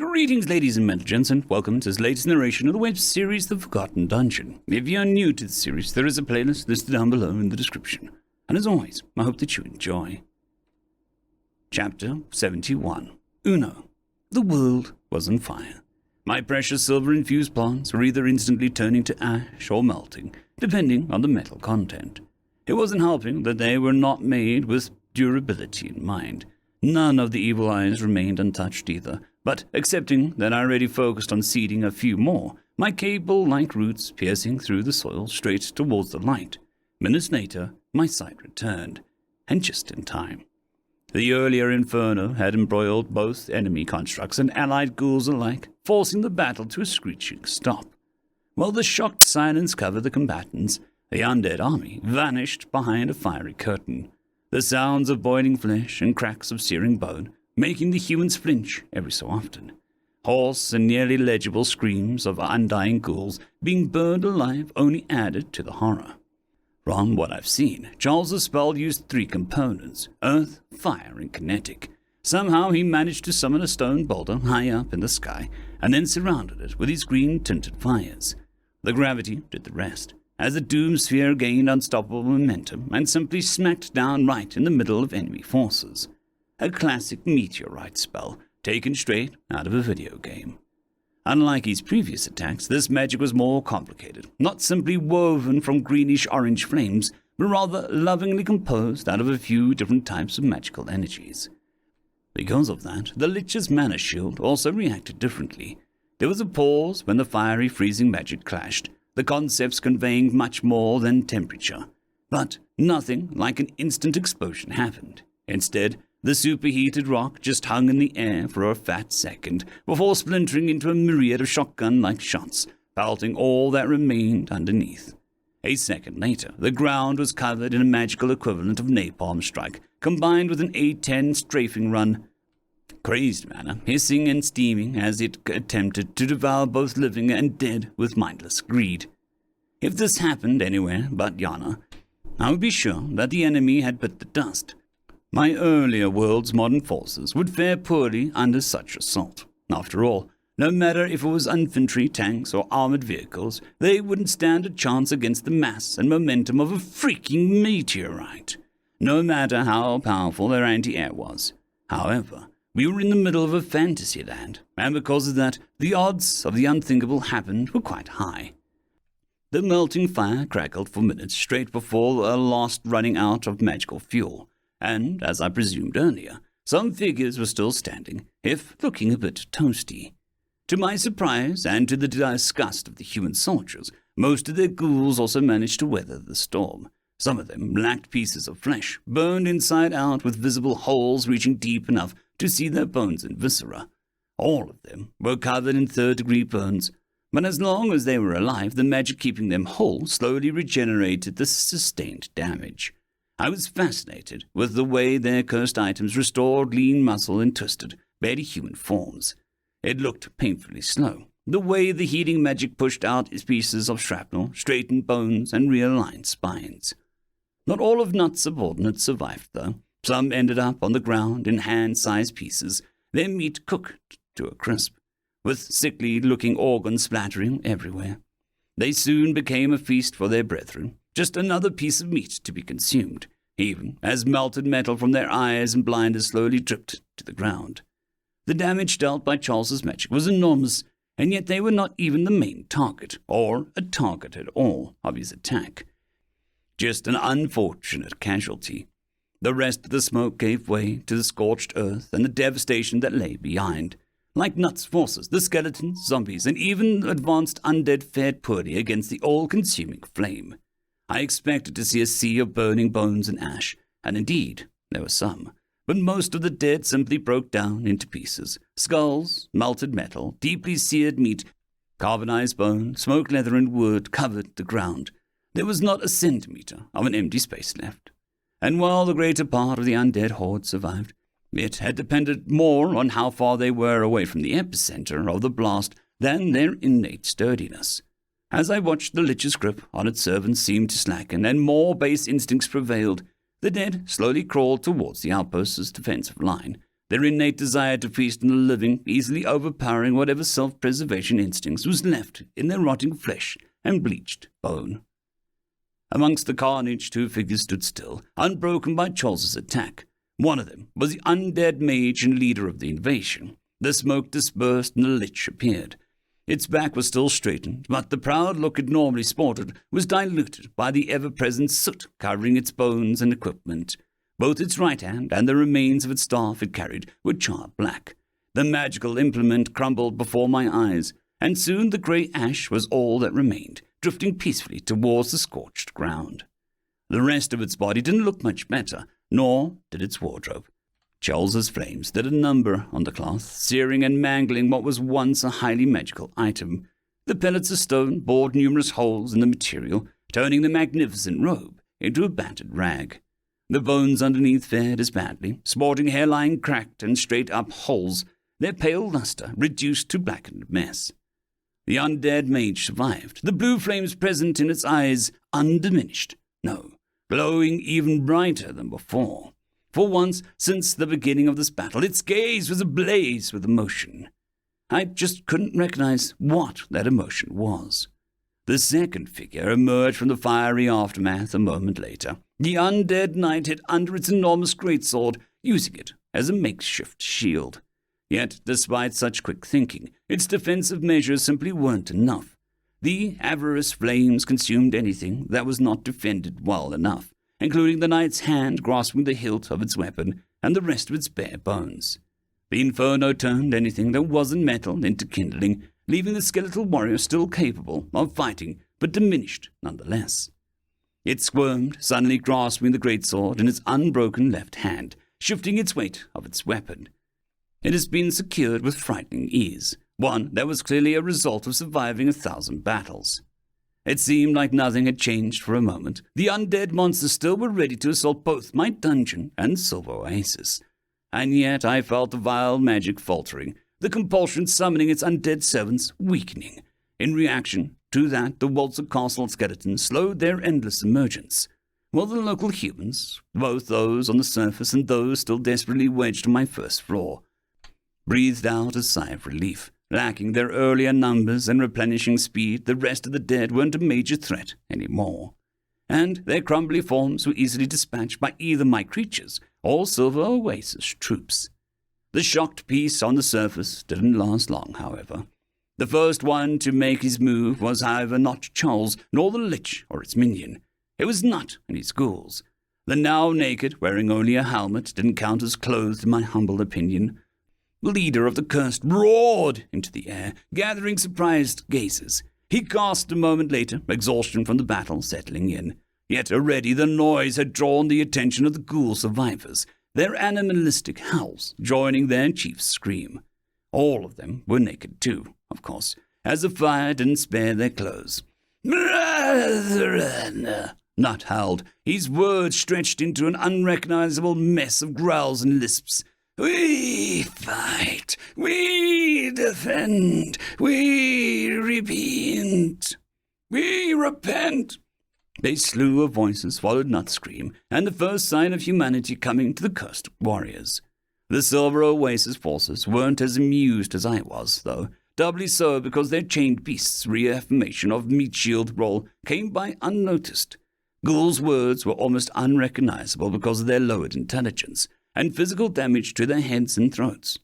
Greetings, ladies and gents, and welcome to this latest narration of the web series The Forgotten Dungeon. If you're new to the series, there is a playlist listed down below in the description. And as always, I hope that you enjoy. Chapter 71. Uno. The world was on fire. My precious silver-infused plants were either instantly turning to ash or melting, depending on the metal content. It wasn't helping that they were not made with durability in mind. None of the evil eyes remained untouched either, but accepting that I already focused on seeding a few more, my cable-like roots piercing through the soil straight towards the light. Minutes later, my sight returned, and just in time. The earlier inferno had embroiled both enemy constructs and allied ghouls alike, forcing the battle to a screeching stop. While the shocked silence covered the combatants, the undead army vanished behind a fiery curtain. The sounds of boiling flesh and cracks of searing bone, making the humans flinch every so often. Hoarse and nearly legible screams of undying ghouls being burned alive only added to the horror. From what I've seen, Charles' spell used 3 components: earth, fire, and kinetic. Somehow he managed to summon a stone boulder high up in the sky, and then surrounded it with his green-tinted fires. The gravity did the rest, as the doom sphere gained unstoppable momentum and simply smacked down right in the middle of enemy forces. A classic meteorite spell, taken straight out of a video game. Unlike his previous attacks, this magic was more complicated, not simply woven from greenish-orange flames, but rather lovingly composed out of a few different types of magical energies. Because of that, the Lich's mana shield also reacted differently. There was a pause when the fiery freezing magic clashed, the concepts conveying much more than temperature. But nothing like an instant explosion happened. Instead, the superheated rock just hung in the air for a fat second, before splintering into a myriad of shotgun-like shots, pelting all that remained underneath. A second later, the ground was covered in a magical equivalent of napalm strike, combined with an A-10 strafing run. Crazed mana, hissing and steaming as it attempted to devour both living and dead with mindless greed. If this happened anywhere but Yana, I would be sure that the enemy had bit the dust. My earlier world's modern forces would fare poorly under such assault. After all, no matter if it was infantry, tanks, or armored vehicles, they wouldn't stand a chance against the mass and momentum of a freaking meteorite, no matter how powerful their anti-air was. However, we were in the middle of a fantasy land, and because of that, the odds of the unthinkable happened were quite high. The melting fire crackled for minutes straight before a last running out of magical fuel, and, as I presumed earlier, some figures were still standing, if looking a bit toasty. To my surprise, and to the disgust of the human soldiers, most of their ghouls also managed to weather the storm. Some of them lacked pieces of flesh, burned inside out with visible holes reaching deep enough to see their bones and viscera. All of them were covered in third-degree burns, but as long as they were alive, the magic keeping them whole slowly regenerated the sustained damage. I was fascinated with the way their cursed items restored lean muscle and twisted, barely human forms. It looked painfully slow, the way the healing magic pushed out its pieces of shrapnel, straightened bones, and realigned spines. Not all of Nut's subordinates survived, though. Some ended up on the ground in hand-sized pieces, their meat cooked to a crisp, with sickly-looking organs splattering everywhere. They soon became a feast for their brethren, just another piece of meat to be consumed, even as melted metal from their eyes and blinders slowly dripped to the ground. The damage dealt by Charles's magic was enormous, and yet they were not even the main target, or a target at all, of his attack. Just an unfortunate casualty. The rest of the smoke gave way to the scorched earth and the devastation that lay behind. Like Nut's forces, the skeletons, zombies, and even advanced undead fared poorly against the all-consuming flame. I expected to see a sea of burning bones and ash, and indeed, there were some. But most of the dead simply broke down into pieces. Skulls, melted metal, deeply seared meat, carbonized bone, smoked leather, and wood covered the ground. There was not a centimeter of an empty space left. And while the greater part of the undead horde survived, it had depended more on how far they were away from the epicenter of the blast than their innate sturdiness. As I watched the Lich's grip on its servants seem to slacken and more base instincts prevailed, the dead slowly crawled towards the outpost's defensive line, their innate desire to feast on the living easily overpowering whatever self-preservation instincts was left in their rotting flesh and bleached bone. Amongst the carnage, two figures stood still, unbroken by Charles's attack. One of them was the undead mage and leader of the invasion. The smoke dispersed and the lich appeared. Its back was still straightened, but the proud look it normally sported was diluted by the ever-present soot covering its bones and equipment. Both its right hand and the remains of its staff it carried were charred black. The magical implement crumbled before my eyes, and soon the grey ash was all that remained, drifting peacefully towards the scorched ground. The rest of its body didn't look much better, nor did its wardrobe. Charles's flames did a number on the cloth, searing and mangling what was once a highly magical item. The pellets of stone bored numerous holes in the material, turning the magnificent robe into a battered rag. The bones underneath fared as badly, sporting hairline cracked and straight-up holes, their pale luster reduced to blackened mess. The undead mage survived, the blue flames present in its eyes undiminished, no, glowing even brighter than before. For once since the beginning of this battle, its gaze was ablaze with emotion. I just couldn't recognize what that emotion was. The second figure emerged from the fiery aftermath a moment later. The undead knight hid under its enormous greatsword, using it as a makeshift shield. Yet, despite such quick thinking, its defensive measures simply weren't enough. The avarice flames consumed anything that was not defended well enough, including the knight's hand grasping the hilt of its weapon and the rest of its bare bones. The inferno turned anything that wasn't metal into kindling, leaving the skeletal warrior still capable of fighting, but diminished nonetheless. It squirmed, suddenly grasping the greatsword in its unbroken left hand, shifting its weight of its weapon. It has been secured with frightening ease, one that was clearly a result of surviving 1,000 battles. It seemed like nothing had changed for a moment. The undead monsters still were ready to assault both my dungeon and Silver Oasis. And yet I felt the vile magic faltering, the compulsion summoning its undead servants weakening. In reaction to that, the Waltzer Castle skeletons slowed their endless emergence, while the local humans, both those on the surface and those still desperately wedged on my first floor, breathed out a sigh of relief. Lacking their earlier numbers and replenishing speed, the rest of the dead weren't a major threat anymore, and their crumbly forms were easily dispatched by either my creatures or Silver Oasis troops. The shocked peace on the surface didn't last long, however. The first one to make his move was, however, not Charles, nor the Lich or its minion. It was Nut and his ghouls. The now naked, wearing only a helmet, didn't count as clothed in my humble opinion. The leader of the cursed roared into the air, gathering surprised gazes. He gasped a moment later, exhaustion from the battle settling in. Yet already the noise had drawn the attention of the ghoul survivors, their animalistic howls joining their chief's scream. All of them were naked too, of course, as the fire didn't spare their clothes. "Brethren," Nut howled, his words stretched into an unrecognizable mess of growls and lisps. "We fight, we defend, we repent, we repent." A slew of voices followed Nut's scream, and the first sign of humanity coming to the cursed warriors. The Silver Oasis forces weren't as amused as I was, though, doubly so because their chained beasts' reaffirmation of meat shield role came by unnoticed. Ghoul's words were almost unrecognizable because of their lowered intelligence and physical damage to their heads and throats.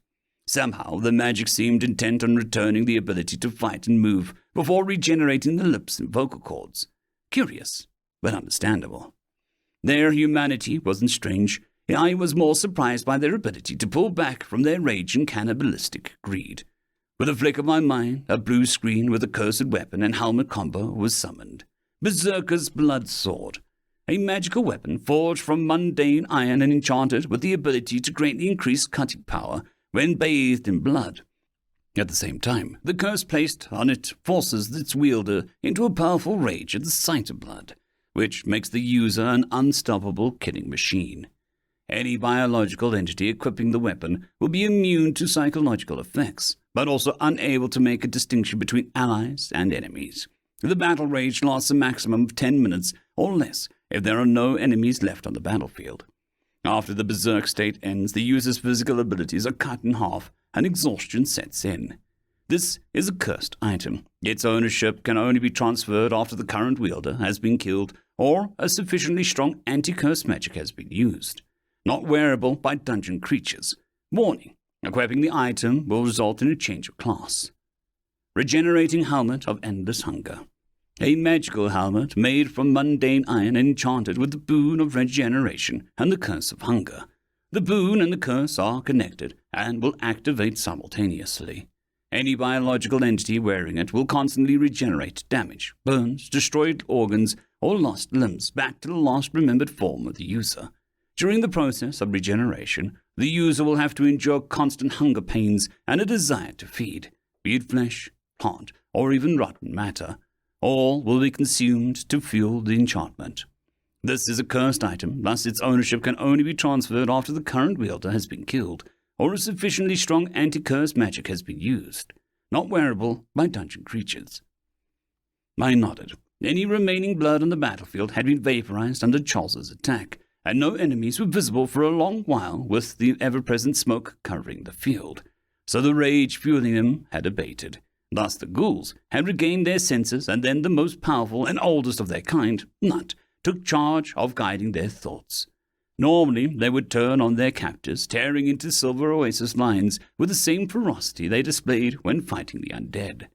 Somehow the magic seemed intent on returning the ability to fight and move before regenerating the lips and vocal cords. Curious, but understandable. Their humanity wasn't strange. I was more surprised by their ability to pull back from their rage and cannibalistic greed. With a flick of my mind, a blue screen with a cursed weapon and helmet combo was summoned. Berserker's Blood Sword, a magical weapon forged from mundane iron and enchanted with the ability to greatly increase cutting power when bathed in blood. At the same time, the curse placed on it forces its wielder into a powerful rage at the sight of blood, which makes the user an unstoppable killing machine. Any biological entity equipping the weapon will be immune to psychological effects, but also unable to make a distinction between allies and enemies. The battle rage lasts a maximum of 10 minutes or less if there are no enemies left on the battlefield. After the berserk state ends, the user's physical abilities are cut in half, and exhaustion sets in. This is a cursed item. Its ownership can only be transferred after the current wielder has been killed or a sufficiently strong anti-curse magic has been used. Not wearable by dungeon creatures. Warning: equipping the item will result in a change of class. Regenerating Helmet of Endless Hunger. A magical helmet made from mundane iron and enchanted with the boon of regeneration and the curse of hunger. The boon and the curse are connected and will activate simultaneously. Any biological entity wearing it will constantly regenerate damage, burns, destroyed organs, or lost limbs back to the last remembered form of the user. During the process of regeneration, the user will have to endure constant hunger pains and a desire to feed, be it flesh, plant, or even rotten matter. All will be consumed to fuel the enchantment. This is a cursed item, thus its ownership can only be transferred after the current wielder has been killed, or a sufficiently strong anti-curse magic has been used. Not wearable by dungeon creatures. I nodded. Any remaining blood on the battlefield had been vaporized under Charles's attack, and no enemies were visible for a long while with the ever-present smoke covering the field. So the rage fueling them had abated. Thus the ghouls had regained their senses, and then the most powerful and oldest of their kind, Nut, took charge of guiding their thoughts. Normally they would turn on their captors, tearing into Silver Oasis lines with the same ferocity they displayed when fighting the undead.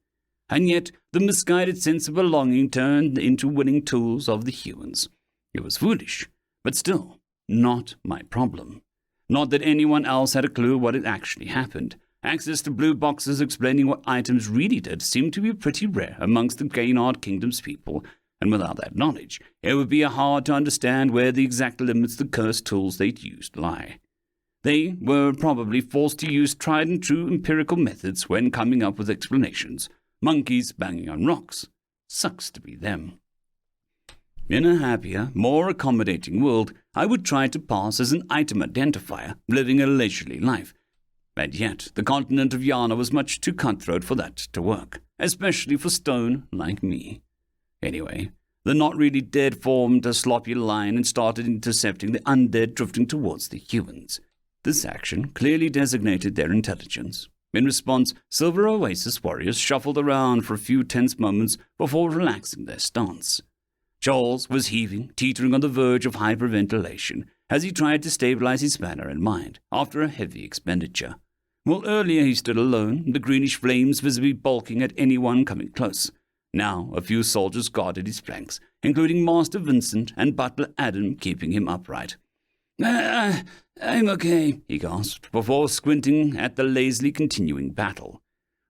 And yet the misguided sense of belonging turned into willing tools of the humans. It was foolish, but still not my problem. Not that anyone else had a clue what had actually happened. Access to blue boxes explaining what items really did seemed to be pretty rare amongst the Gaynard Kingdom's people, and without that knowledge, it would be hard to understand where the exact limits the cursed tools they'd used lie. They were probably forced to use tried-and-true empirical methods when coming up with explanations. Monkeys banging on rocks. Sucks to be them. In a happier, more accommodating world, I would try to pass as an item identifier, living a leisurely life. And yet, the continent of Yana was much too cutthroat for that to work, especially for stone like me. Anyway, the not really dead formed a sloppy line and started intercepting the undead drifting towards the humans. This action clearly designated their intelligence. In response, Silver Oasis warriors shuffled around for a few tense moments before relaxing their stance. Charles was heaving, teetering on the verge of hyperventilation, as he tried to stabilize his manner and mind after a heavy expenditure. While earlier he stood alone, the greenish flames visibly bulking at anyone coming close. Now a few soldiers guarded his flanks, including Master Vincent and Butler Adam keeping him upright. I'm okay, he gasped, before squinting at the lazily continuing battle.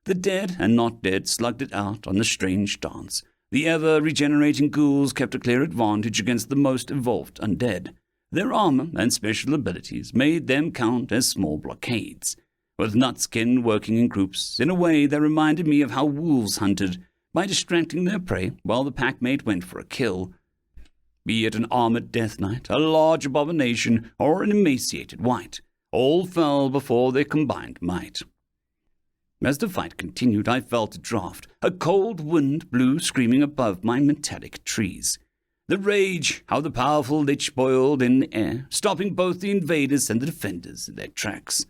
The dead and not dead slugged it out on the strange dance. The ever-regenerating ghouls kept a clear advantage against the most evolved undead. Their armor and special abilities made them count as small blockades, with Nutskin working in groups in a way that reminded me of how wolves hunted, by distracting their prey while the packmate went for a kill. Be it an armored death knight, a large abomination, or an emaciated wight, all fell before their combined might. As the fight continued, I felt a draft. A cold wind blew screaming above my metallic trees. The rage, how the powerful lich boiled in the air, stopping both the invaders and the defenders in their tracks.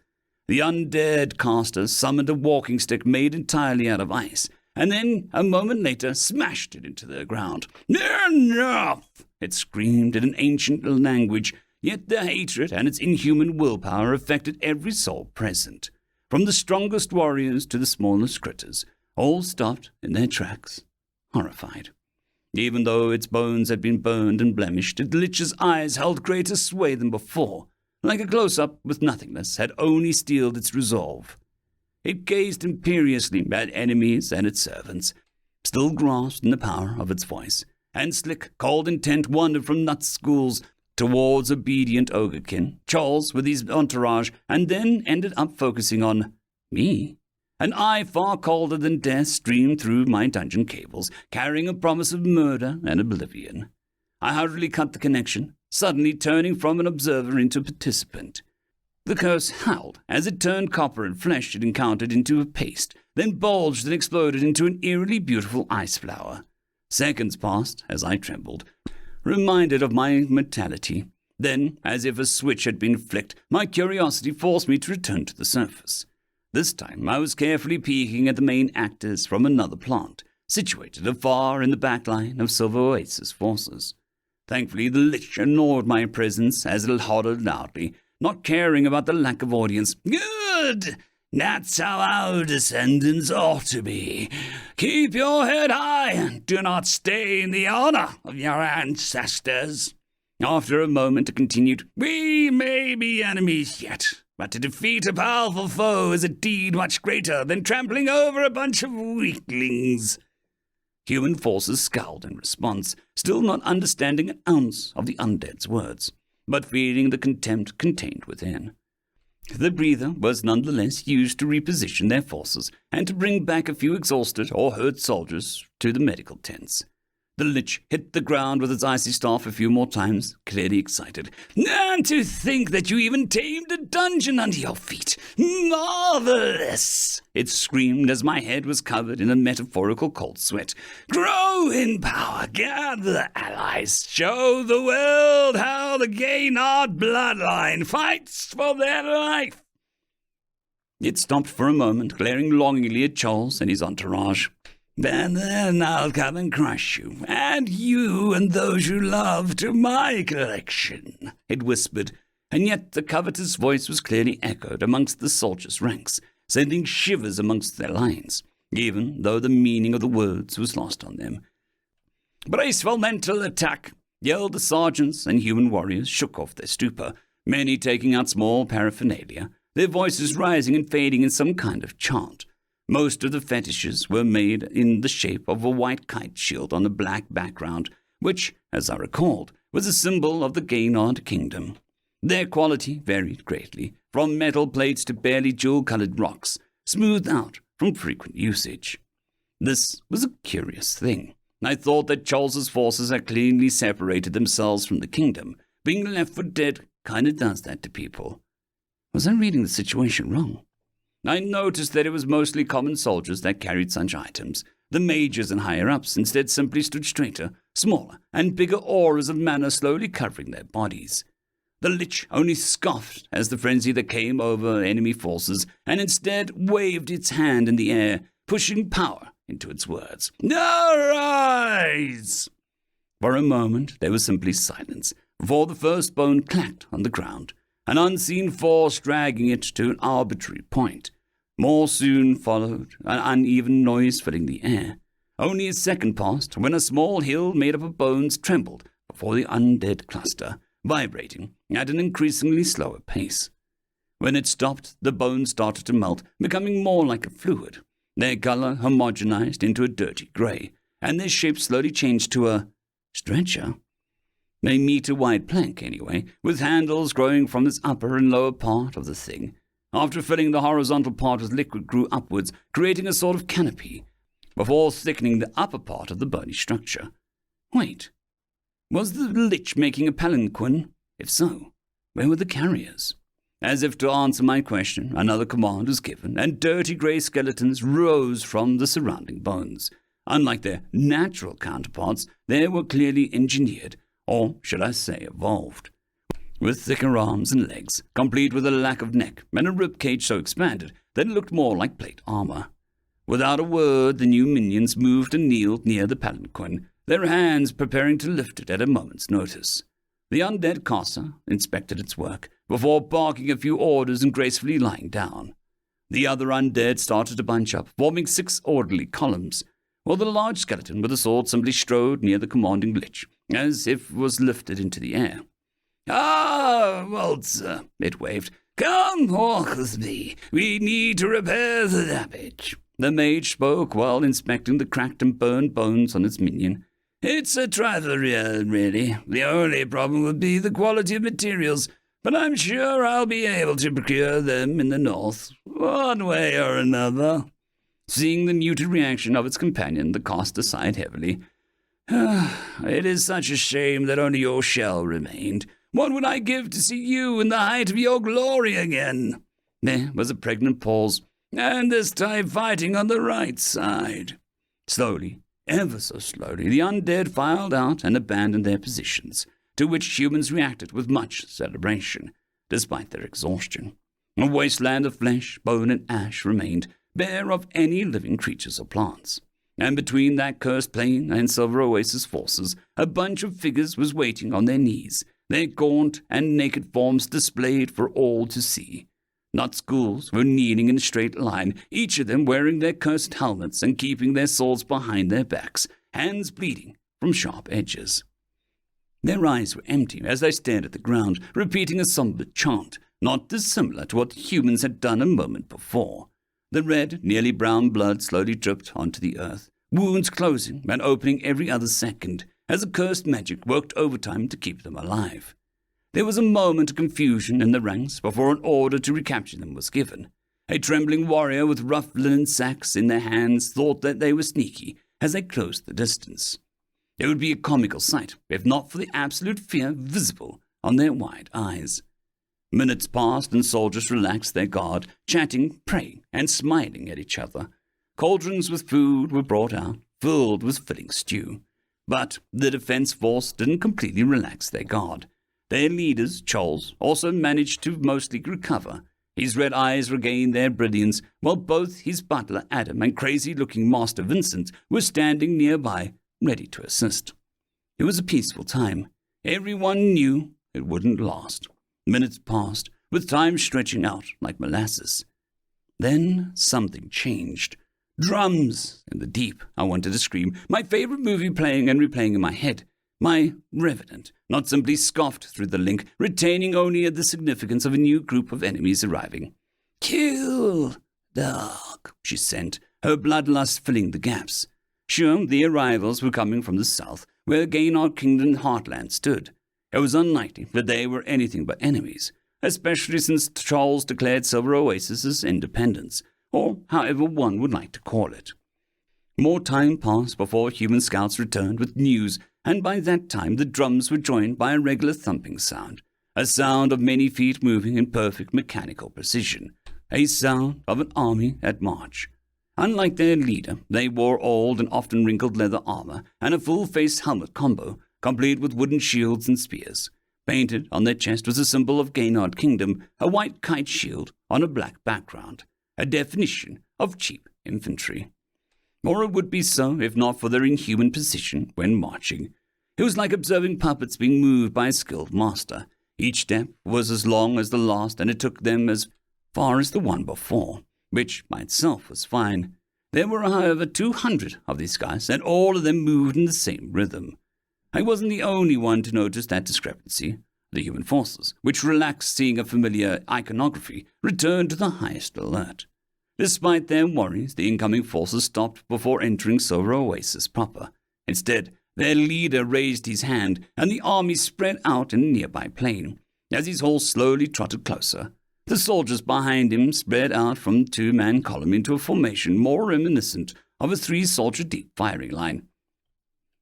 The undead caster summoned a walking stick made entirely out of ice, and then, a moment later, smashed it into the ground. "Enough!" it screamed in an ancient language, yet the hatred and its inhuman willpower affected every soul present, from the strongest warriors to the smallest critters, all stopped in their tracks, horrified. Even though its bones had been burned and blemished, the lich's eyes held greater sway than before. Like a close-up with nothingness, had only steeled its resolve. It gazed imperiously at enemies and its servants, still grasped in the power of its voice, and slick, cold intent wandered from Nut's schools towards obedient Ogrekin, Charles with his entourage, and then ended up focusing on me. An eye far colder than death streamed through my dungeon cables, carrying a promise of murder and oblivion. I hurriedly cut the connection, suddenly turning from an observer into a participant. The curse howled as it turned copper and flesh it encountered into a paste, then bulged and exploded into an eerily beautiful ice flower. Seconds passed as I trembled, reminded of my mortality. Then, as if a switch had been flicked, my curiosity forced me to return to the surface. This time I was carefully peeking at the main actors from another plant, situated afar in the back line of Silver Oasis forces. Thankfully the Lich ignored my presence as it hollered loudly, not caring about the lack of audience. "Good! That's how our descendants ought to be. Keep your head high and do not stain the honor of your ancestors." After a moment it continued, "We may be enemies yet, but to defeat a powerful foe is a deed much greater than trampling over a bunch of weaklings." Human forces scowled in response, still not understanding an ounce of the undead's words, but feeling the contempt contained within. The breather was nonetheless used to reposition their forces and to bring back a few exhausted or hurt soldiers to the medical tents. The Lich hit the ground with its icy staff a few more times, clearly excited. "And to think that you even tamed a dungeon under your feet! Marvelous!" it screamed as my head was covered in a metaphorical cold sweat. "Grow in power, gather allies, show the world how the Gaynard bloodline fights for their life!" It stopped for a moment, glaring longingly at Charles and his entourage. "Then I'll come and crush you, add you and those you love to my collection," it whispered, and yet the covetous voice was clearly echoed amongst the soldiers' ranks, sending shivers amongst their lines, even though the meaning of the words was lost on them. "Brace for mental attack!" yelled the sergeants, and human warriors shook off their stupor, many taking out small paraphernalia, their voices rising and fading in some kind of chant. Most of the fetishes were made in the shape of a white kite shield on a black background, which, as I recalled, was a symbol of the Gaynard kingdom. Their quality varied greatly, from metal plates to barely jewel-colored rocks, smoothed out from frequent usage. This was a curious thing. I thought that Charles's forces had cleanly separated themselves from the kingdom. Being left for dead kinda does that to people. Was I reading the situation wrong? I noticed that it was mostly common soldiers that carried such items. The mages and higher-ups instead simply stood straighter, smaller, and bigger auras of mana slowly covering their bodies. The Lich only scoffed as the frenzy that came over enemy forces, and instead waved its hand in the air, pushing power into its words. "Arise!" For a moment there was simply silence, before the first bone clacked on the ground, an unseen force dragging it to an arbitrary point. More soon followed, an uneven noise filling the air. Only a second passed when a small hill made up of bones trembled before the undead cluster, vibrating at an increasingly slower pace. When it stopped, the bones started to melt, becoming more like a fluid. Their color homogenized into a dirty gray, and their shape slowly changed to a stretcher. A meter-wide plank, anyway, with handles growing from its upper and lower part of the thing. After filling the horizontal part with liquid, grew upwards, creating a sort of canopy, before thickening the upper part of the bony structure. Wait, was the Lich making a palanquin? If so, where were the carriers? As if to answer my question, another command was given, and dirty grey skeletons rose from the surrounding bones. Unlike their natural counterparts, they were clearly engineered, or should I say evolved, with thicker arms and legs, complete with a lack of neck and a ribcage so expanded that it looked more like plate armor. Without a word, the new minions moved and kneeled near the palanquin, their hands preparing to lift it at a moment's notice. The undead Casa inspected its work, before barking a few orders and gracefully lying down. The other undead started to bunch up, forming 6 orderly columns, while the large skeleton with a sword simply strode near the commanding Lich, as if it was lifted into the air. "Ah, Waltzer," it waved. "Come walk with me. We need to repair the damage." The mage spoke while inspecting the cracked and burned bones on its minion. "It's a trifle real, really. The only problem would be the quality of materials, but I'm sure I'll be able to procure them in the north, one way or another." Seeing the muted reaction of its companion, the caster sighed heavily. "It is such a shame that only your shell remained. What would I give to see you in the height of your glory again?" There was a pregnant pause, and this time fighting on the right side. Slowly, ever so slowly, the undead filed out and abandoned their positions, to which humans reacted with much celebration, despite their exhaustion. A wasteland of flesh, bone, and ash remained, bare of any living creatures or plants. And between that cursed plain and Silver Oasis forces, a bunch of figures was waiting on their knees, their gaunt and naked forms displayed for all to see. Nutschools were kneeling in a straight line, each of them wearing their cursed helmets and keeping their swords behind their backs, hands bleeding from sharp edges. Their eyes were empty as they stared at the ground, repeating a somber chant, not dissimilar to what the humans had done a moment before. The red, nearly brown blood slowly dripped onto the earth, wounds closing and opening every other second, as the cursed magic worked overtime to keep them alive. There was a moment of confusion in the ranks before an order to recapture them was given. A trembling warrior with rough linen sacks in their hands thought that they were sneaky as they closed the distance. It would be a comical sight, if not for the absolute fear visible on their wide eyes. Minutes passed and soldiers relaxed their guard, chatting, praying, and smiling at each other. Cauldrons with food were brought out, filled with filling stew. But the defense force didn't completely relax their guard. Their leaders, Charles, also managed to mostly recover. His red eyes regained their brilliance, while both his butler Adam and crazy-looking Master Vincent were standing nearby, ready to assist. It was a peaceful time. Everyone knew it wouldn't last. Minutes passed, with time stretching out like molasses. Then something changed. Drums in the deep, I wanted to scream, my favorite movie playing and replaying in my head. My revenant not simply scoffed through the link, retaining only the significance of a new group of enemies arriving. "Kill, dog," she sent, her bloodlust filling the gaps. Sure, the arrivals were coming from the south, where Gaynard Kingdom heartland stood. It was unlikely that they were anything but enemies, especially since Charles declared Silver Oasis's independence, or however one would like to call it. More time passed before human scouts returned with news, and by that time the drums were joined by a regular thumping sound, a sound of many feet moving in perfect mechanical precision, a sound of an army at march. Unlike their leader, they wore old and often wrinkled leather armor and a full-face helmet combo, complete with wooden shields and spears. Painted on their chest was a symbol of Gaynard Kingdom, a white kite shield on a black background, a definition of cheap infantry. Or it would be so if not for their inhuman precision when marching. It was like observing puppets being moved by a skilled master. Each step was as long as the last, and it took them as far as the one before, which by itself was fine. There were, however, 200 of these guys, and all of them moved in the same rhythm. I wasn't the only one to notice that discrepancy. The human forces, which relaxed seeing a familiar iconography, returned to the highest alert. Despite their worries, the incoming forces stopped before entering Silver Oasis proper. Instead, their leader raised his hand, and the army spread out in a nearby plain. As his horse slowly trotted closer, the soldiers behind him spread out from a two-man column into a formation more reminiscent of a three-soldier-deep firing line.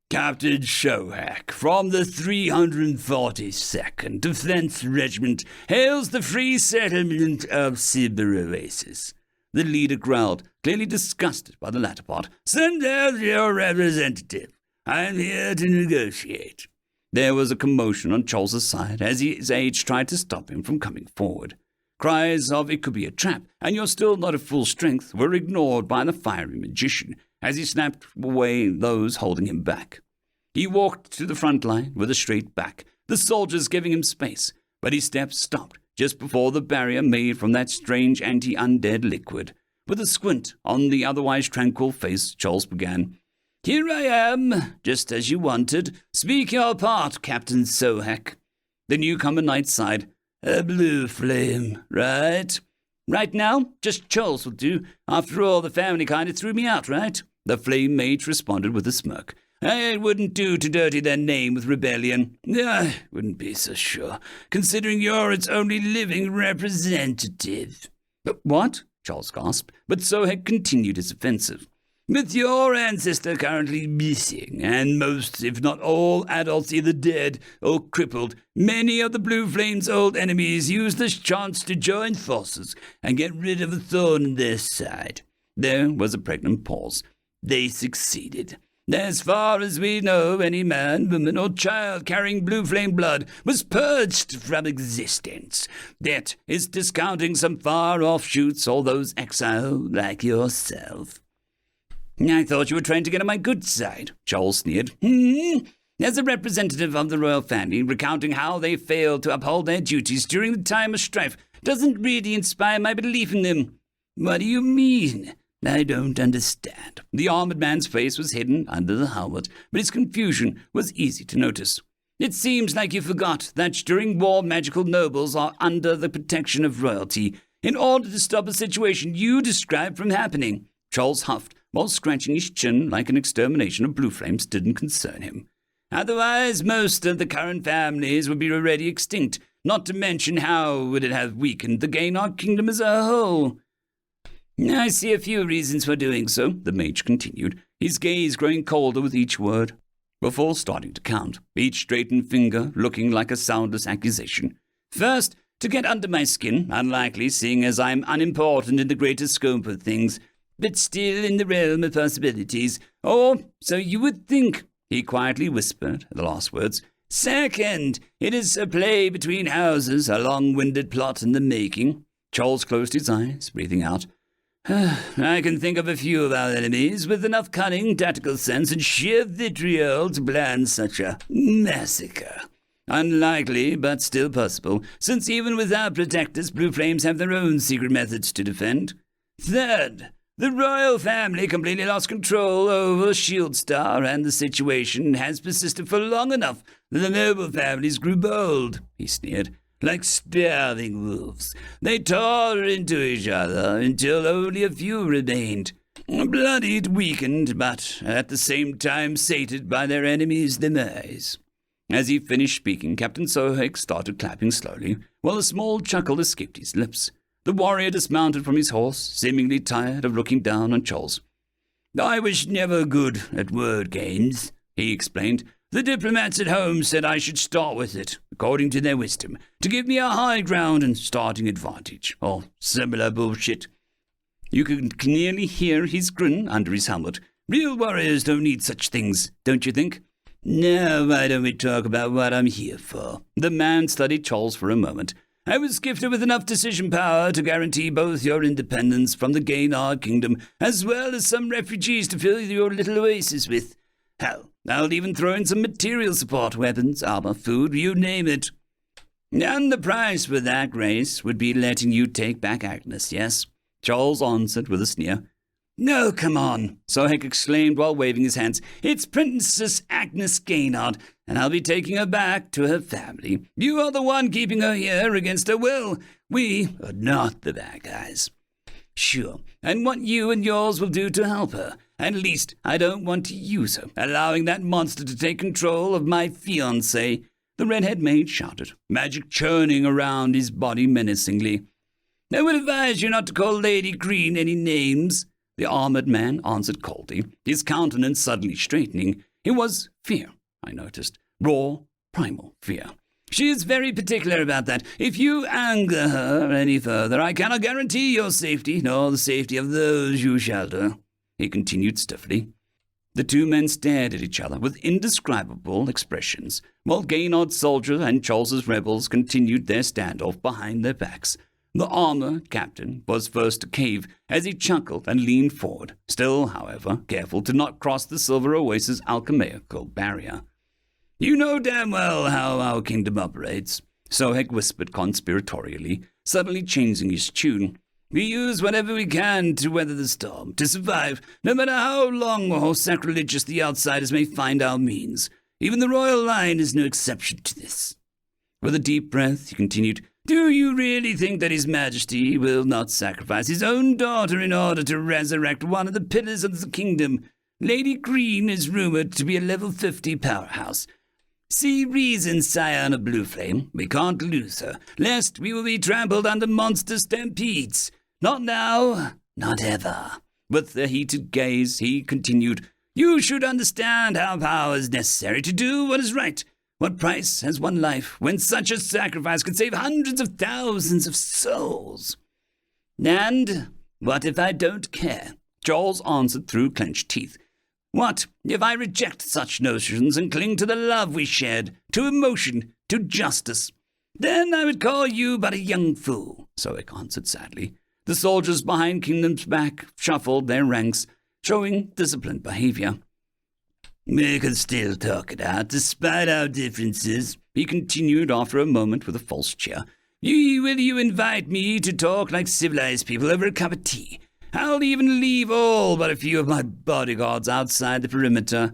"Captain Shohack, from the 342nd Defense Regiment, hails the free settlement of Silver Oasis." The leader growled, clearly disgusted by the latter part. "Send out your representative. I'm here to negotiate." There was a commotion on Charles's side as his aides tried to stop him from coming forward. Cries of "it could be a trap, and you're still not at full strength" were ignored by the fiery magician as he snapped away those holding him back. He walked to the front line with a straight back, the soldiers giving him space, but his steps stopped just before the barrier made from that strange anti-undead liquid. With a squint on the otherwise tranquil face, Charles began. "Here I am, just as you wanted. Speak your part, Captain Shohack." The newcomer knight sighed. "A blue flame, right?" "Right now, just Charles will do. After all, the family kind of threw me out, right?" The flame mage responded with a smirk. "It wouldn't do to dirty their name with rebellion." "I wouldn't be so sure, considering you're its only living representative." "But what?" Charles gasped, but Shohack continued his offensive. "With your ancestor currently missing, and most, if not all, adults either dead or crippled, many of the Blue Flame's old enemies used this chance to join forces and get rid of a thorn in their side." There was a pregnant pause. "They succeeded. As far as we know, any man, woman, or child carrying blue flame blood was purged from existence. That is discounting some far offshoots or those exiled like yourself." "I thought you were trying to get on my good side," Charles sneered. "As a representative of the royal family, recounting how they failed to uphold their duties during the time of strife doesn't really inspire my belief in them." "What do you mean?" "I don't understand." The armored man's face was hidden under the helmet, but his confusion was easy to notice. "It seems like you forgot that during war magical nobles are under the protection of royalty in order to stop a situation you described from happening." Charles huffed while scratching his chin like an extermination of blue flames didn't concern him. "Otherwise, most of the current families would be already extinct, not to mention how would it have weakened the Gaynard kingdom as a whole." "I see a few reasons for doing so," the mage continued, his gaze growing colder with each word, before starting to count, each straightened finger looking like a soundless accusation. "First, to get under my skin, unlikely seeing as I'm unimportant in the greater scope of things, but still in the realm of possibilities. Or, so you would think," he quietly whispered the last words. "Second, it is a play between houses, a long-winded plot in the making." Charles closed his eyes, breathing out. "I can think of a few of our enemies with enough cunning, tactical sense, and sheer vitriol to plan such a massacre. Unlikely, but still possible, since even without protectors, blue flames have their own secret methods to defend. Third, the royal family completely lost control over Shield Star, and the situation has persisted for long enough that the noble families grew bold," he sneered. "Like starving wolves, they tore into each other until only a few remained, bloodied, weakened, but at the same time sated by their enemy's demise." As he finished speaking, Captain Sohake started clapping slowly, while a small chuckle escaped his lips. The warrior dismounted from his horse, seemingly tired of looking down on Charles. "I was never good at word games," he explained. "The diplomats at home said I should start with it, according to their wisdom, to give me a high ground and starting advantage, or similar bullshit." You could clearly hear his grin under his helmet. "Real warriors don't need such things, don't you think?" "Now, why don't we talk about what I'm here for?" The man studied Charles for a moment. "I was gifted with enough decision power to guarantee both your independence from the Gaynard kingdom, as well as some refugees to fill your little oasis with. Hell, I'll even throw in some material support, weapons, armor, food, you name it. And the price for that, Grace, would be letting you take back Agnes, yes?" Charles answered with a sneer. "No, come on," Sohake exclaimed while waving his hands. "It's Princess Agnes Gaynard, and I'll be taking her back to her family. You are the one keeping her here against her will. We are not the bad guys." "Sure, and what you and yours will do to help her. At least I don't want to use her, allowing that monster to take control of my fiancée," the redhead mage shouted, magic churning around his body menacingly. "I would advise you not to call Lady Green any names," the armored man answered coldly, his countenance suddenly straightening. It was fear, I noticed, raw, primal fear. "She is very particular about that. If you anger her any further, I cannot guarantee your safety, nor the safety of those you shelter," he continued stiffly. The two men stared at each other with indescribable expressions, while Gaynard's soldier and Charles's rebels continued their standoff behind their backs. The armored captain was first to cave as he chuckled and leaned forward, still, however, careful to not cross the Silver Oasis' alchemical barrier. "You know damn well how our kingdom operates," Sohake whispered conspiratorially, suddenly changing his tune. "We use whatever we can to weather the storm, to survive, no matter how long or sacrilegious the outsiders may find our means. Even the royal line is no exception to this." With a deep breath, he continued, "Do you really think that His Majesty will not sacrifice his own daughter in order to resurrect one of the pillars of the kingdom? Lady Green is rumored to be a level 50 powerhouse. See reason, scion of Blue Flame. We can't lose her, lest we will be trampled under monster stampedes. Not now, not ever." With a heated gaze, he continued, "You should understand how power is necessary to do what is right. What price has one life when such a sacrifice could save hundreds of thousands of souls?" "And what if I don't care?" Charles answered through clenched teeth. What if I reject such notions and cling to the love we shared, to emotion, to justice? Then I would call you but a young fool, Soek answered sadly. The soldiers behind Kingdom's back shuffled their ranks, showing disciplined behavior. We can still talk it out, despite our differences, he continued after a moment with a false cheer. Will you invite me to talk like civilized people over a cup of tea? I'll even leave all but a few of my bodyguards outside the perimeter.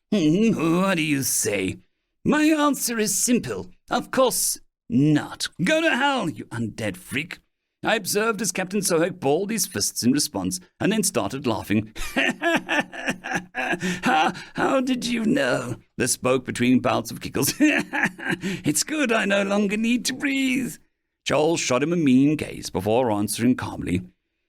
What do you say? My answer is simple. Of course not. Go to hell, you undead freak. I observed as Captain Sohek balled his fists in response, and then started laughing. How did you know? This spoke between bouts of giggles. It's good I no longer need to breathe. Joel shot him a mean gaze before answering calmly.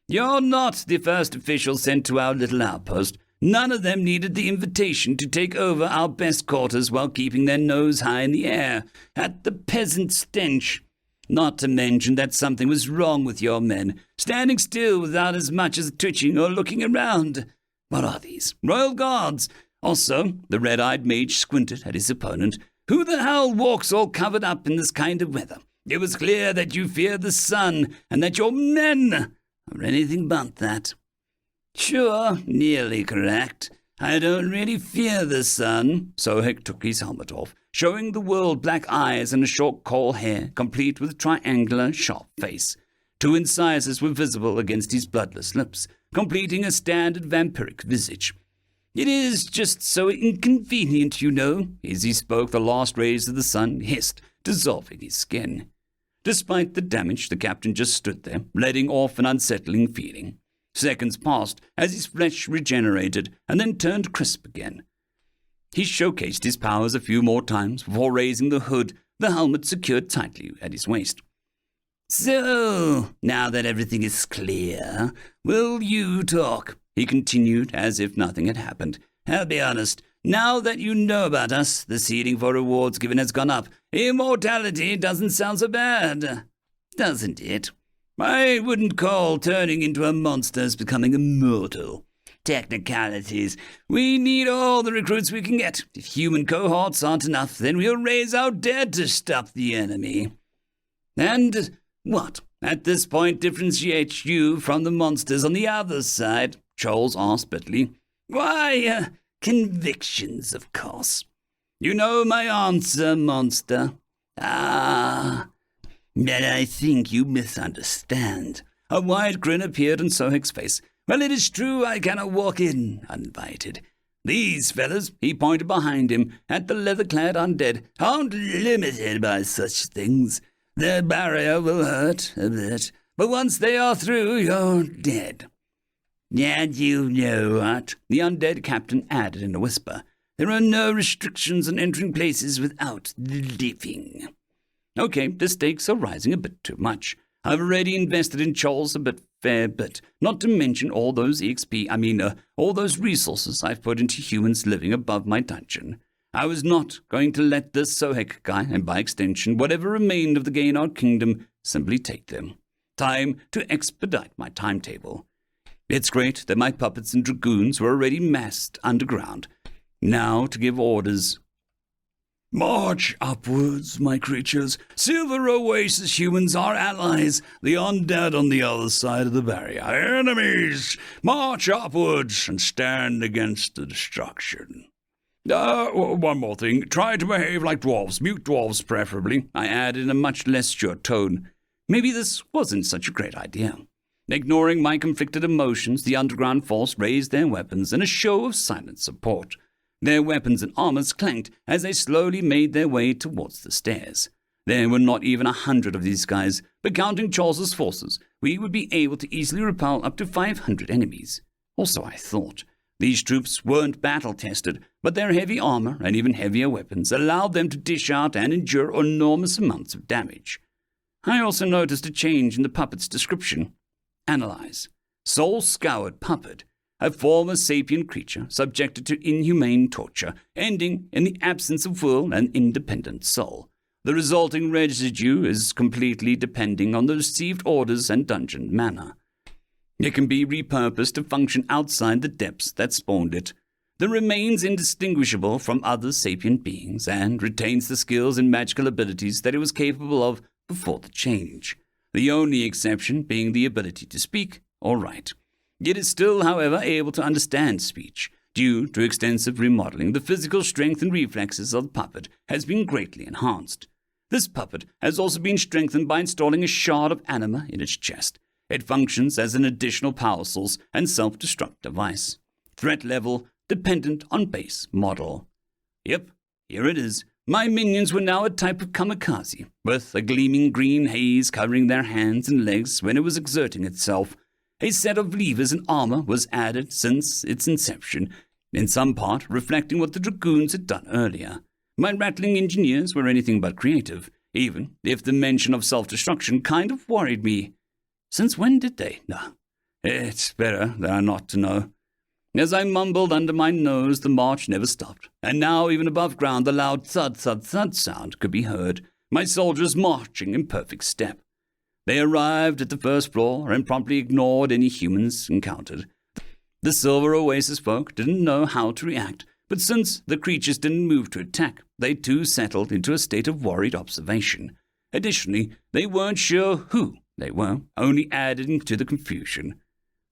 You're not the first official sent to our little outpost. None of them needed the invitation to take over our best quarters while keeping their nose high in the air at the peasant stench. Not to mention that something was wrong with your men, standing still without as much as twitching or looking around. What are these? Royal Guards? Also, the red-eyed mage squinted at his opponent. Who the hell walks all covered up in this kind of weather? It was clear that you fear the sun, and that your men are anything but that. Sure, nearly correct. I don't really fear the sun. Sohek took his helmet off, showing the world black eyes and a short coal hair, complete with a triangular, sharp face. 2 incisors were visible against his bloodless lips, completing a standard vampiric visage. It is just so inconvenient, you know. As he spoke, the last rays of the sun hissed, dissolving his skin. Despite the damage, the captain just stood there, letting off an unsettling feeling. Seconds passed as his flesh regenerated and then turned crisp again. He showcased his powers a few more times before raising the hood, the helmet secured tightly at his waist. So, now that everything is clear, will you talk? He continued as if nothing had happened. I'll be honest, now that you know about us, the ceiling for rewards given has gone up. Immortality doesn't sound so bad, doesn't it? I wouldn't call turning into a monster as becoming immortal. Technicalities. We need all the recruits we can get. If human cohorts aren't enough, then we'll raise our dead to stop the enemy. And what, at this point, differentiates you from the monsters on the other side? Charles asked bitterly. Why, convictions, of course. You know my answer, monster. But I think you misunderstand. A wide grin appeared on Sohek's face. Well, it is true I cannot walk in uninvited. These fellas, he pointed behind him at the leather-clad undead, aren't limited by such things. Their barrier will hurt a bit, but once they are through, you're dead. And you know what? The undead captain added in a whisper. There are no restrictions on entering places without living. Okay, the stakes are rising a bit too much. I've already invested in Charles a fair bit, not to mention all those all those resources I've put into humans living above my dungeon. I was not going to let this Sohek guy, and by extension, whatever remained of the Gaynard kingdom, simply take them. Time to expedite my timetable. It's great that my puppets and dragoons were already massed underground. Now to give orders. March upwards, my creatures. Silver Oasis humans are allies. The undead on the other side of the barrier. Enemies! March upwards and stand against the destruction. One more thing. Try to behave like dwarves. Mute dwarves, preferably. I added in a much less sure tone. Maybe this wasn't such a great idea. Ignoring my conflicted emotions, the underground force raised their weapons in a show of silent support. Their weapons and armors clanked as they slowly made their way towards the stairs. There were not even 100 of these guys, but counting Charles's forces, we would be able to easily repel up to 500 enemies. Also, I thought. These troops weren't battle-tested, but their heavy armor and even heavier weapons allowed them to dish out and endure enormous amounts of damage. I also noticed a change in the puppet's description. Analyze. Soul-scoured puppet. A former sapient creature subjected to inhumane torture, ending in the absence of will and independent soul. The resulting residue is completely depending on the received orders and dungeon mana. It can be repurposed to function outside the depths that spawned it. that remains indistinguishable from other sapient beings and retains the skills and magical abilities that it was capable of before the change, the only exception being the ability to speak or write. It is still, however, able to understand speech. Due to extensive remodeling, the physical strength and reflexes of the puppet has been greatly enhanced. This puppet has also been strengthened by installing a shard of anima in its chest. It functions as an additional power source and self-destruct device. Threat level dependent on base model. Yep, here it is. My minions were now a type of kamikaze, with a gleaming green haze covering their hands and legs when it was exerting itself. A set of levers and armor was added since its inception, in some part reflecting what the dragoons had done earlier. My rattling engineers were anything but creative, even if the mention of self-destruction kind of worried me. Since when did they? No, it's better that I not to know. As I mumbled under my nose, the march never stopped, and now even above ground the loud thud-thud-thud sound could be heard, my soldiers marching in perfect step. They arrived at the first floor and promptly ignored any humans encountered. The Silver Oasis folk didn't know how to react, but since the creatures didn't move to attack, they too settled into a state of worried observation. Additionally, they weren't sure who they were, only adding to the confusion.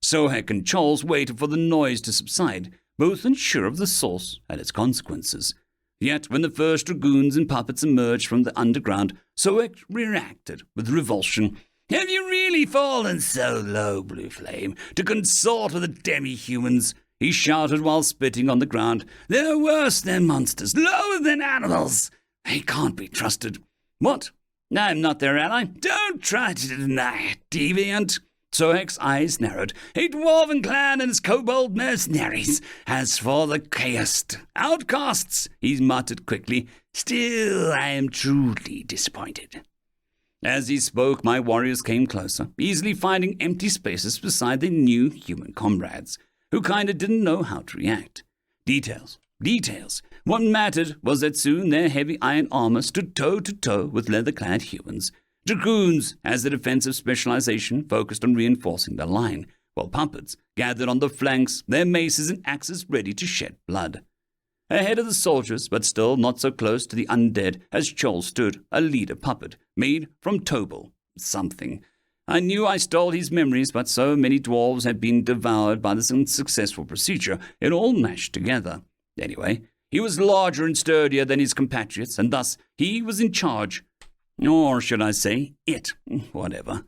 Sohek and Charles waited for the noise to subside, both unsure of the source and its consequences. Yet when the first dragoons and puppets emerged from the underground, Sohek reacted with revulsion. "Have you really fallen so low, Blue Flame, to consort with the demi-humans?" he shouted while spitting on the ground. "They're worse than monsters, lower than animals. They can't be trusted." "What? I'm not their ally." "Don't try to deny it, deviant." Sohek's eyes narrowed. "A dwarven clan and its kobold mercenaries. As for the chaosed outcasts," he muttered quickly, "still I am truly disappointed." As he spoke, my warriors came closer, easily finding empty spaces beside their new human comrades, who kinda didn't know how to react. Details. What mattered was that soon their heavy iron armor stood toe-to-toe with leather-clad humans. Dragoons, as a defensive specialization, focused on reinforcing the line, while puppets gathered on the flanks, their maces and axes ready to shed blood. Ahead of the soldiers, but still not so close to the undead as Chol stood, a leader puppet, made from Tobal something. I knew I stole his memories, but so many dwarves had been devoured by this unsuccessful procedure, it all mashed together. Anyway, he was larger and sturdier than his compatriots, and thus he was in charge. Or should I say, it. Whatever.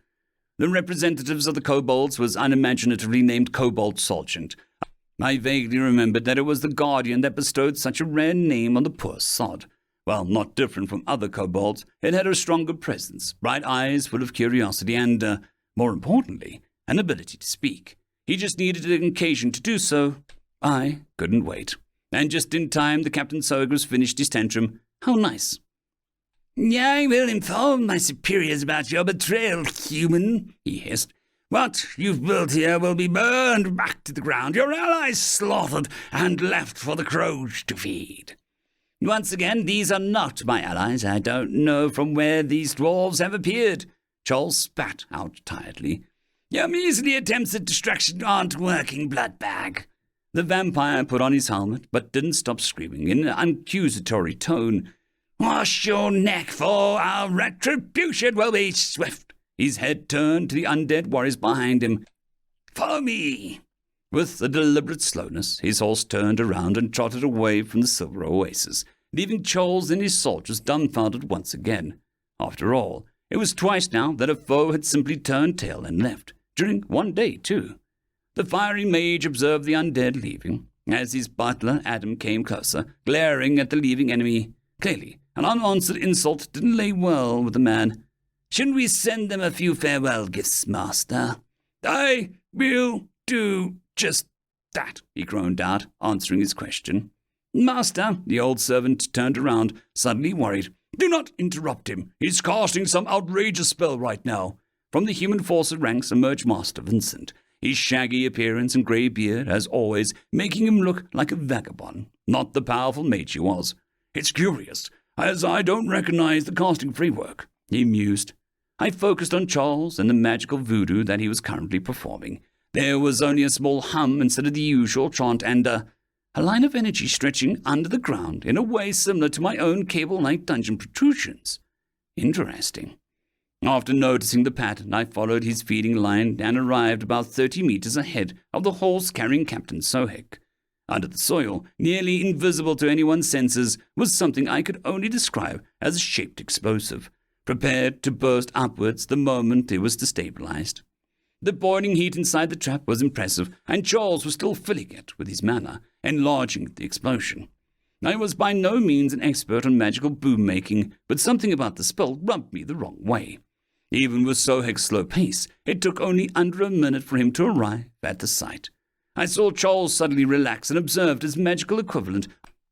The representatives of the kobolds was unimaginatively named Kobold Sergeant. I vaguely remembered that it was the guardian that bestowed such a rare name on the poor sod. Well, not different from other kobolds, it had a stronger presence, bright eyes full of curiosity and, more importantly, an ability to speak. He just needed an occasion to do so. I couldn't wait. And just in time, the Captain Serberous finished his tantrum. How nice. "I will inform my superiors about your betrayal, human," he hissed. "What you've built here will be burned back to the ground, your allies slaughtered and left for the crows to feed." "Once again, these are not my allies. I don't know from where these dwarves have appeared." Charles spat out tiredly. "Your measly attempts at distraction aren't working, bloodbag." The vampire put on his helmet, but didn't stop screaming in an accusatory tone. "Wash your neck, for our retribution will be swift." His head turned to the undead warriors behind him. "Follow me." With a deliberate slowness, his horse turned around and trotted away from the Silver Oasis, leaving Charles and his soldiers dumbfounded once again. After all, it was twice now that a foe had simply turned tail and left, during one day too. The fiery mage observed the undead leaving, as his butler Adam came closer, glaring at the leaving enemy. Clearly, an unanswered insult didn't lay well with the man. "Shouldn't we send them a few farewell gifts, master?" "I will do just that," he groaned out, answering his question. "Master," the old servant turned around, suddenly worried. "Do not interrupt him. He's casting some outrageous spell right now." From the human forces ranks emerged Master Vincent, his shaggy appearance and grey beard, as always, making him look like a vagabond, not the powerful mage he was. "It's curious, as I don't recognize the casting framework," he mused. I focused on Charles and the magical voodoo that he was currently performing. There was only a small hum instead of the usual chant and a line of energy stretching under the ground in a way similar to my own cable-like dungeon protrusions. Interesting. After noticing the pattern, I followed his feeding line and arrived about 30 meters ahead of the horse carrying Captain Sohek. Under the soil, nearly invisible to anyone's senses, was something I could only describe as a shaped explosive, prepared to burst upwards the moment it was destabilized. The boiling heat inside the trap was impressive, and Charles was still filling it with his mana, enlarging the explosion. I was by no means an expert on magical boom-making, but something about the spell rubbed me the wrong way. Even with Sohek's slow pace, it took only under a minute for him to arrive at the site. I saw Charles suddenly relax and observed his magical equivalent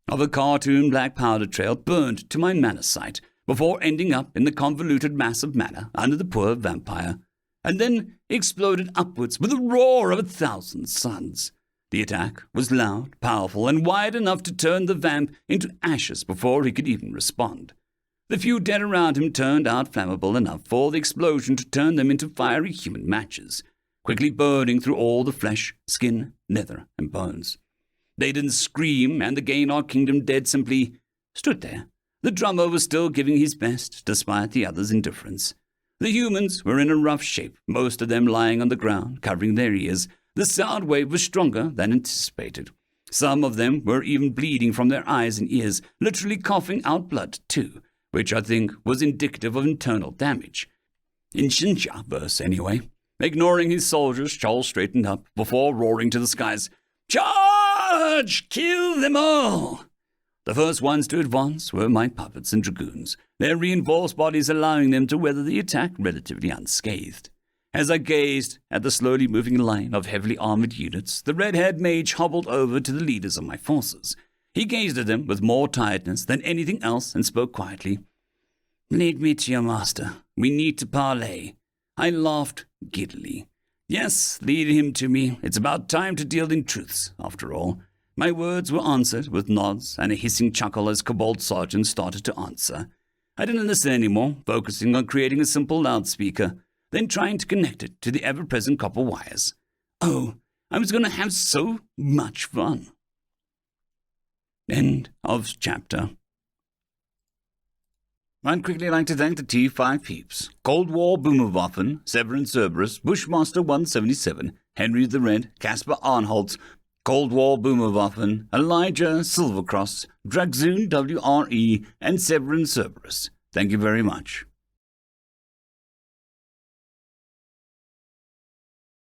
of a cartoon black powder trail burned to my mana sight, before ending up in the convoluted mass of mana under the poor vampire, and then exploded upwards with a roar of 1,000 suns. The attack was loud, powerful, and wide enough to turn the vamp into ashes before he could even respond. The few dead around him turned out flammable enough for the explosion to turn them into fiery human matches, quickly burning through all the flesh, skin, leather, and bones. They didn't scream, and the Gaynor Kingdom dead simply stood there. The drummer was still giving his best, despite the others' indifference. The humans were in a rough shape, most of them lying on the ground, covering their ears. The sound wave was stronger than anticipated. Some of them were even bleeding from their eyes and ears, literally coughing out blood too, which I think was indicative of internal damage. In Xinjia verse, anyway. Ignoring his soldiers, Charles straightened up before roaring to the skies, "Charge! Kill them all!" The first ones to advance were my puppets and dragoons, their reinforced bodies allowing them to weather the attack relatively unscathed. As I gazed at the slowly moving line of heavily armored units, the red-haired mage hobbled over to the leaders of my forces. He gazed at them with more tiredness than anything else and spoke quietly. "Lead me to your master. We need to parley." I laughed giddily. Yes, lead him to me. It's about time to deal in truths, after all. My words were answered with nods and a hissing chuckle as Kobold Sergeant started to answer. I didn't listen anymore, focusing on creating a simple loudspeaker, then trying to connect it to the ever-present copper wires. Oh, I was going to have so much fun. End of chapter. I'd quickly like to thank the T5 peeps: Cold War Boomerwaffen, Sevaren Serberous, Bushmaster 177, HenryTheRed, Casper Arnholtz, Cold War Boomerwaffen, Elijah Silvercross, Dragzoon W.R.E, and Sevaren Serberous. Thank you very much.